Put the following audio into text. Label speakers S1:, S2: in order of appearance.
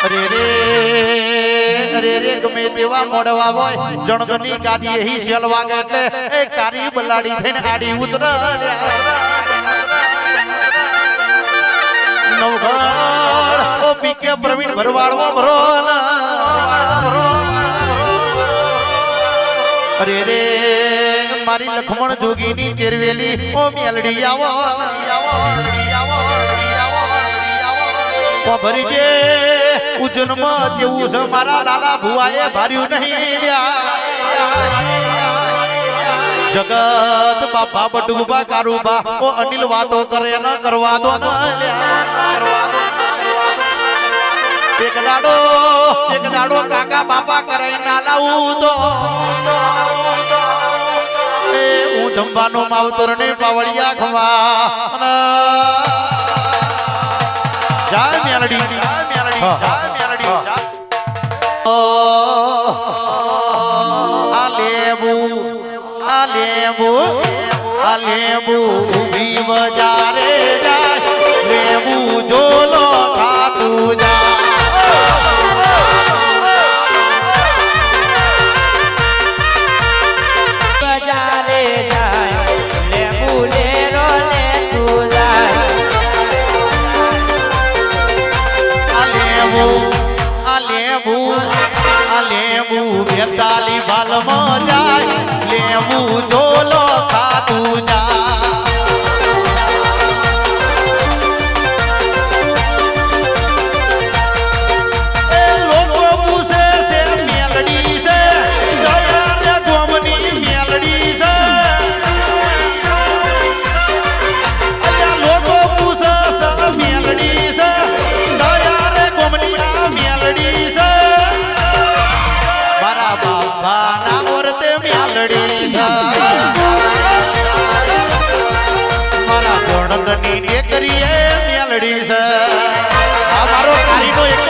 S1: અરે રે ગમે તેવા મોડવા હોય જણગની ગાદી એહી શેલ વાગે એટલે એ કારી બલાડી થઈને આડી ઉતર નવઘર ઓ પીકે પ્રવીણ ભરવાડવો ભરો અરે રે મારી લખમણ જોગીની ચેરવેલી ઓ મેલડી આવો ભરી જે ઉજનમાં જેવું છે મારા લાલા ભુવાએ ભાર્યું નહીં જગત બાપા બડુબા કારુબા ઓ અનિલ વાતો કરે ન કરવા દો એક દાડો કાકા બાપા કરે ના લાવું તો હું ધંબાનો માવતર ને પાવડિયા ખવા જય મેલડી લેબુ ઉભી બજારે જાય લેબુ જોલો ખાતું
S2: બજારે જાય લેબુ લેરો લેતું જાય
S1: લેબુ બેતાલી બાલમાં જાય લેબુ જોલો ખાતું જાય કરીએ મેલડી છે આ મારો કારીનો એક